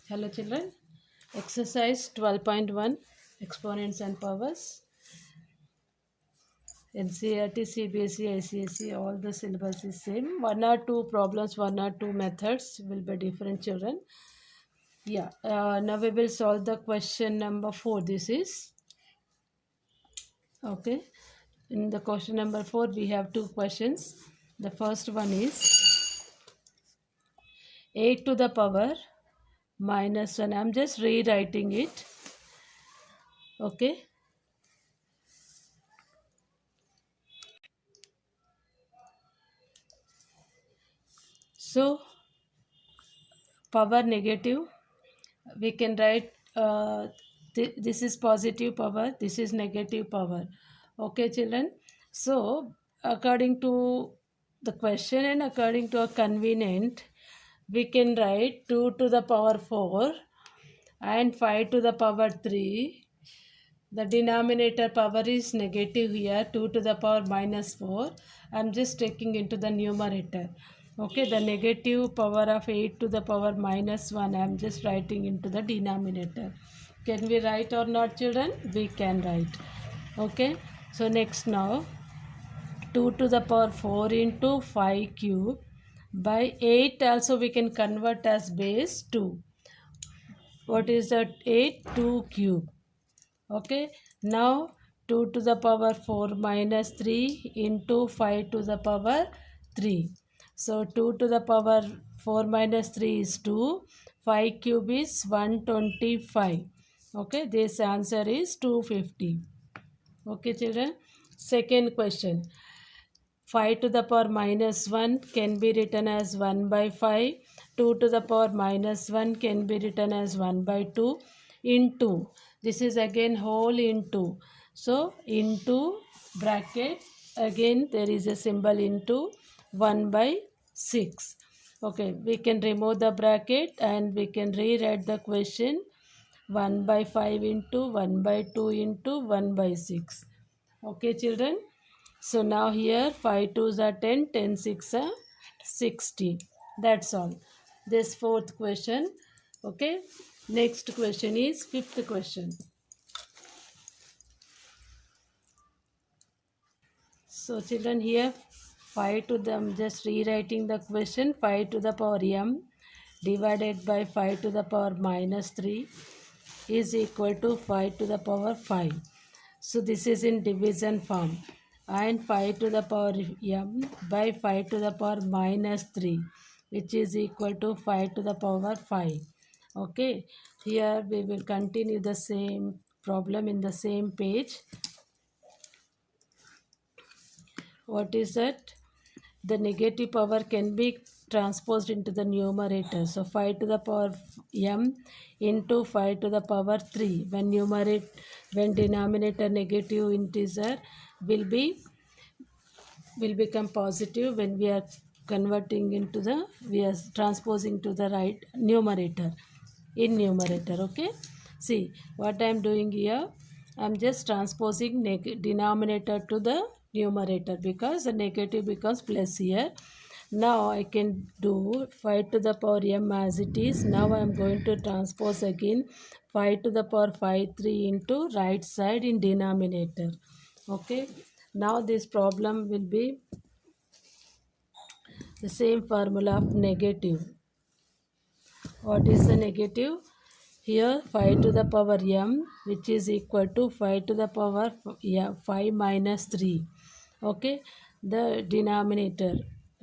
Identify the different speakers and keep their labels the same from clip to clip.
Speaker 1: Hello children. Exercise 12.1 Exponents and Powers. NCERT, CBSE, ICSE, all the syllabus is same. One or two problems, one or two methods will be different children. Yeah. Now we will solve the question number 4. This is okay. In the question number 4 we have two questions. The first one is 8 to the power minus 1. I'm just rewriting it. Okay. So power negative, we can write this is positive power, this is negative power. Okay children, so according to the question and according to a convenient, we can write 2 to the power 4 and 5 to the power 3. The denominator power is negative here, 2 to the power minus 4. I'm just taking into the numerator. Okay, the negative power of 8 to the power minus 1, I'm just writing into the denominator. Can we write or not children? We can write. Okay, so next now 2 to the power 4 into 5 cube by 8 also we can convert as base 2. What is that? 8? 2 cube. Okay, now 2 to the power 4 minus 3 into 5 to the power 3. So 2 to the power 4 minus 3 is 2. 5 cube is 125. Okay, this answer is 250. Okay, children. Second question. 5 to the power minus 1 can be written as 1 by 5. 2 to the power minus 1 can be written as 1 by 2 into. This is again whole into. So, into bracket. Again, there is a symbol into 1 by 6. Okay, we can remove the bracket and we can rewrite the question 1 by 5 into 1 by 2 into 1 by 6. Okay, children. So now here 5 2s are 10, 10 6 are 60. That's all. This fourth question. Okay. Next question is fifth question. So children, here 5 to the, I'm just rewriting the question, 5 to the power m divided by 5 to the power minus 3 is equal to 5 to the power 5. So this is in division form. And 5 to the power m by 5 to the power minus 3, which is equal to 5 to the power 5. Okay, here we will continue the same problem in the same page. What is that? The negative power can be transposed into the numerator. So 5 to the power m into 5 to the power 3. When denominator negative integer will become positive when we are converting into the, we are transposing to the right numerator, in numerator. Okay, see what I am doing here. I'm just transposing denominator to the numerator because the negative becomes plus here. Now I can do 5 to the power m as it is. Now I am going to transpose again 5 to the power 5 3 into right side in denominator. Okay, now this problem will be the same formula of negative. What is the negative? Here 5 to the power m, which is equal to 5 to the power 5 minus 3. Okay, the denominator,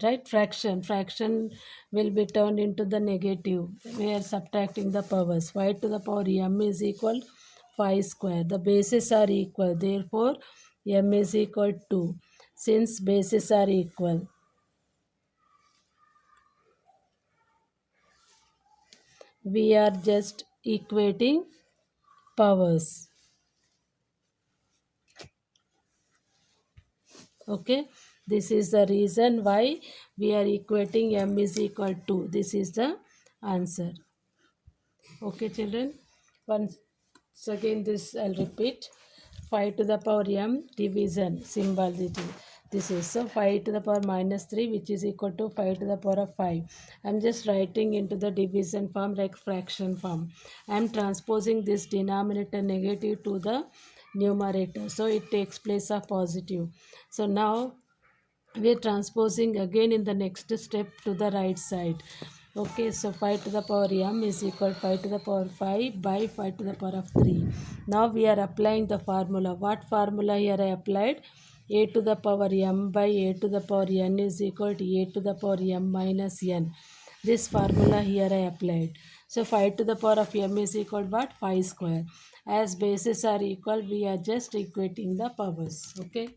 Speaker 1: right? Fraction will be turned into the negative. We are subtracting the powers. 5 to the power m is equal 5 square. The bases are equal. Therefore, m is equal to. Since bases are equal, we are just equating powers. Okay, this is the reason why we are equating m is equal to. This is the answer. Okay children, once again this I'll repeat. 5 to the power m division symbol it is. This is so 5 to the power minus 3, which is equal to 5 to the power of 5. I'm just writing into the division form like fraction form. I'm transposing this denominator negative to the numerator, so it takes place of positive. So now we are transposing again in the next step to the right side. Okay, so 5 to the power m is equal 5 to the power 5 by 5 to the power of 3. Now we are applying the formula. What formula here I applied? A to the power m by a to the power n is equal to a to the power m minus n. This formula here I applied. So 5 to the power of m is equal to what? 5 square. As bases are equal, we are just equating the powers. Okay.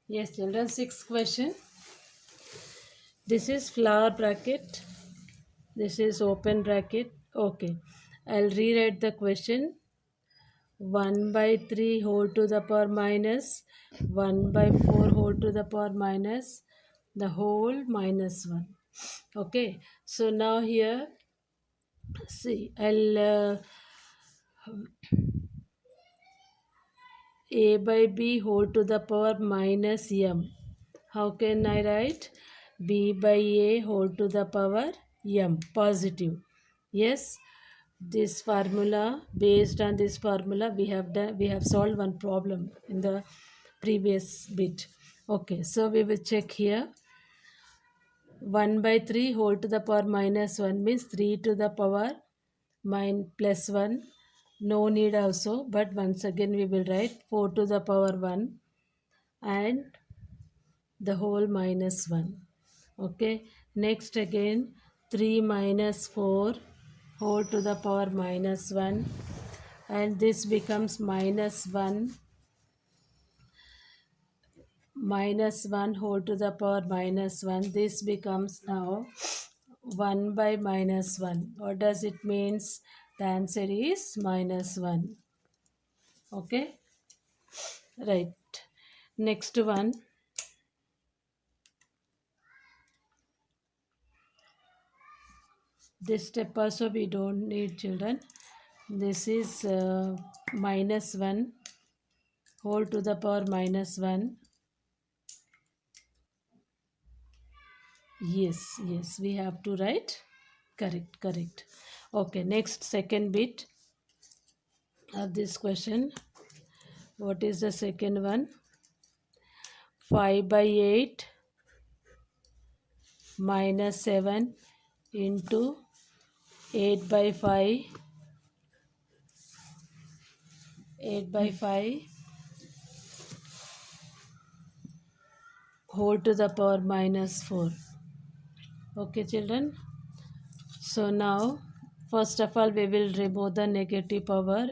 Speaker 1: Yes, children, sixth question. This is flower bracket. This is open bracket. Okay. I'll rewrite the question. 1 by 3 whole to the power minus 1 by 4 whole to the power minus the whole minus 1. Okay. So now here, see, I'll a by b whole to the power minus m. How can I write? B by a whole to the power m, positive. Yes, this formula, based on this formula, we have solved one problem in the previous bit. Okay, so we will check here. 1 by 3 whole to the power minus 1 means 3 to the power plus 1. No need also, but once again we will write 4 to the power 1 and the whole minus 1. Okay, next again 3 minus 4 whole to the power minus 1, and this becomes minus 1 whole to the power minus 1. This becomes now 1 by minus 1. What does it means? The answer is minus 1. Okay, right. Next one. This step also we don't need, children. This is minus 1 whole to the power minus 1. Yes, we have to write. Correct. Okay, next second bit of this question. What is the second one? 5 by 8 minus 7 into 8 by 5. 8 by 5 whole to the power minus 4. Okay, children. So now, first of all, we will remove the negative power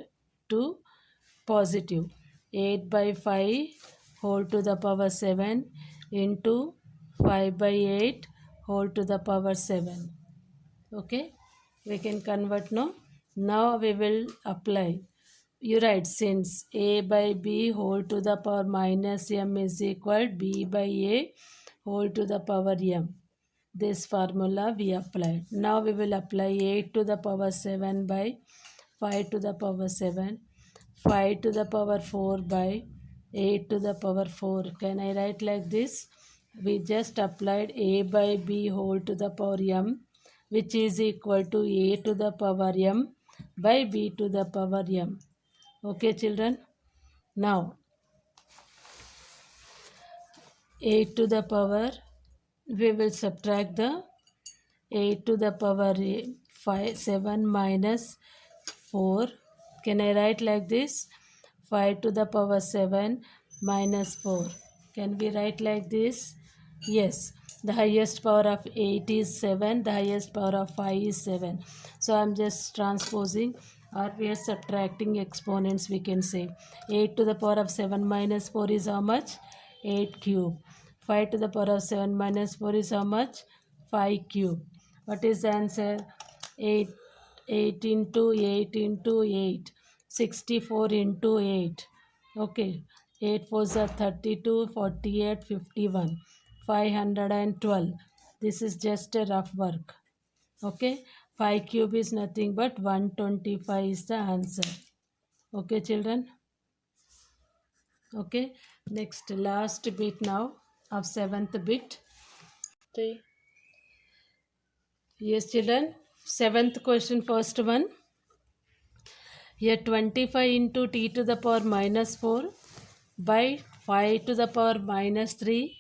Speaker 1: to positive. 8 by 5 whole to the power 7 into 5 by 8 whole to the power 7. Okay, we can convert now. Now we will apply. You write, since a by b whole to the power minus m is equal b by a whole to the power m. This formula we applied. Now we will apply 8 to the power 7 by 5 to the power 7, 5 to the power 4 by 8 to the power 4. Can I write like this? We just applied a by b whole to the power m, which is equal to a to the power m by b to the power m. Okay, children. Now 8 to the power, we will subtract the 8 to the power 5, 7 minus 4. Can I write like this? 5 to the power 7 minus 4. Can we write like this? Yes. The highest power of 8 is 7. The highest power of 5 is 7. So I am just transposing, or we are subtracting exponents, we can say. 8 to the power of 7 minus 4 is how much? 8 cube. 5 to the power of 7 minus 4 is how much? 5 cube. What is the answer? 8, 8 into 8 into 8. 64 into 8. Okay. 8 fours are 32, 48, 51. 512. This is just a rough work. Okay. 5 cube is nothing but 125 is the answer. Okay, children. Okay, next last bit now of seventh bit. Okay. Yes, children. Seventh question, first one. Here 25 into t to the power minus 4 by 5 to the power minus 3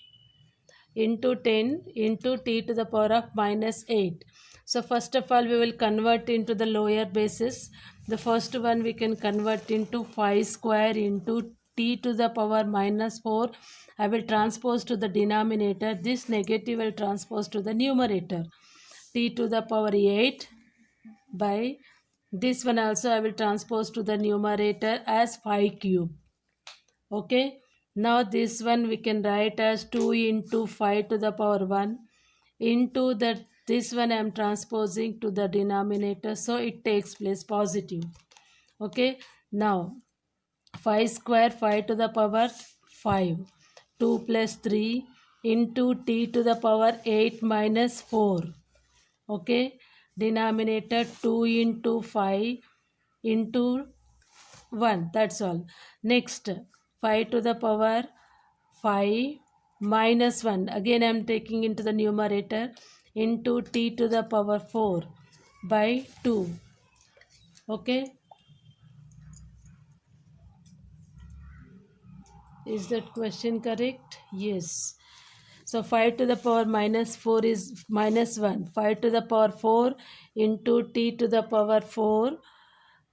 Speaker 1: into 10 into t to the power of minus 8. So first of all we will convert into the lower basis. The first one we can convert into 5 square into t to the power minus 4. I will transpose to the denominator. This negative will transpose to the numerator. T to the power 8 by this one also I will transpose to the numerator as 5 cube. Okay, now this one we can write as 2 into 5 to the power 1 into that this one I am transposing to the denominator, so it takes place positive. Okay, now 5 square 5 to the power 5, 2 plus 3 into t to the power 8 minus 4. Okay, denominator 2 into 5 into 1, that's all. Next 5 to the power 5 minus 1, again I am taking into the numerator, into t to the power 4 by 2. Okay, is that question correct? Yes. So 5 to the power minus 4 is minus 1. 5 to the power 4 into t to the power 4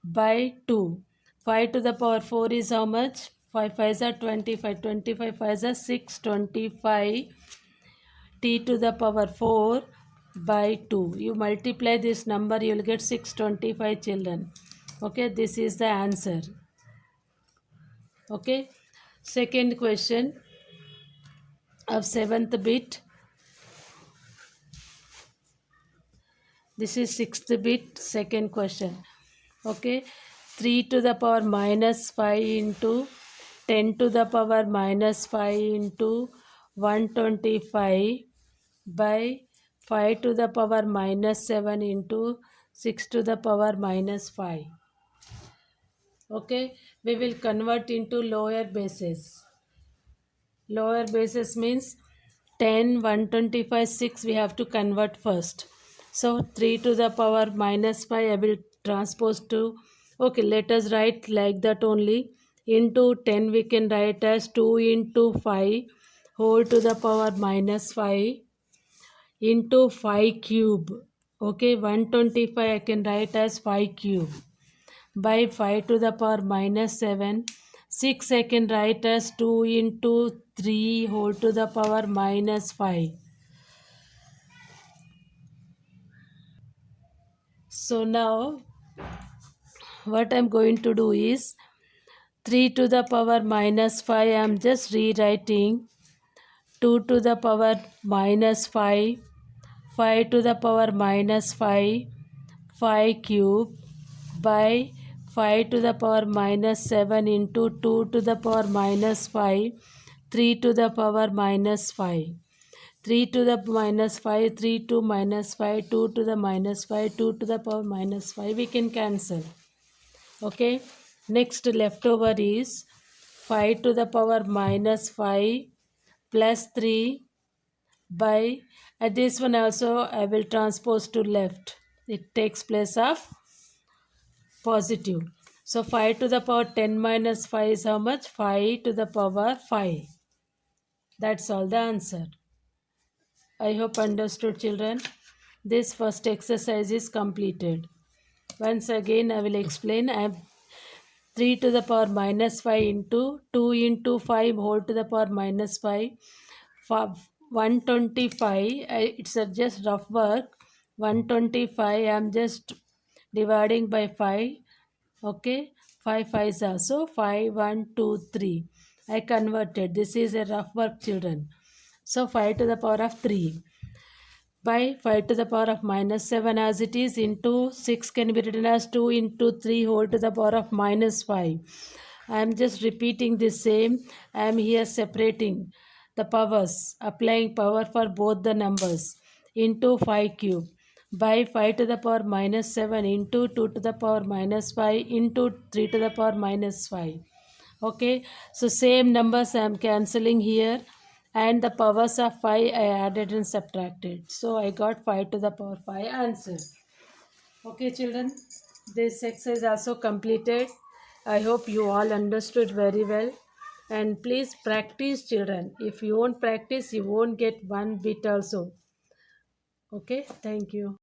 Speaker 1: by 2. 5 to the power 4 is how much? 5 5s are 25. 25 5s are 6. 25 t to the power 4 by 2. You multiply this number, you will get 625 children. Okay, this is the answer. Okay, second question of seventh bit. This is sixth bit, second question. Okay, 3 to the power minus 5 into 10 to the power minus 5 into 125 by 5 to the power minus 7 into 6 to the power minus 5. Okay, we will convert into lower bases. Lower bases means 10, 125, 6 we have to convert first. So 3 to the power minus 5 I will transpose to, okay, let us write like that only. Into 10 we can write as 2 into 5 whole to the power minus 5 into 5 cube. Okay, 125 I can write as 5 cube by 5 to the power minus 7. 6 I can write as 2 into 3 whole to the power minus 5. So now what I am going to do is 3 to the power minus 5 I am just rewriting 2 to the power minus 5, 5 to the power minus 5, 5 cube by 5 to the power minus 7 into 2 to the power minus 5, 3 to the power minus 5. 3 to the minus 5, 3 to minus 5, 2 to the minus 5, 2 to the power minus 5. We can cancel. Okay. Next leftover is 5 to the power minus 5 plus 3 by, at this one also I will transpose to left. It takes place of positive. So 5 to the power 10 minus 5 is how much? 5 to the power 5. That's all the answer. I hope understood children. This first exercise is completed. Once again I will explain. I have 3 to the power minus 5 into 2 into 5 whole to the power minus 5. 125, it's a just rough work. 125 I am just dividing by 5. Okay, 5 5s are so 5 1 2 3. I converted. This is a rough work children. So 5 to the power of 3 by 5 to the power of minus 7 as it is into 6 can be written as 2 into 3 whole to the power of minus 5. I am just repeating the same. I am here separating the powers, applying power for both the numbers into 5 cube by 5 to the power minus 7 into 2 to the power minus 5 into 3 to the power minus 5. Okay, so same numbers I am cancelling here, and the powers of 5 I added and subtracted. So I got 5 to the power 5 answer. Okay, children, this exercise also completed. I hope you all understood very well. And please practice, children. If you won't practice, you won't get one bit also. Okay, thank you.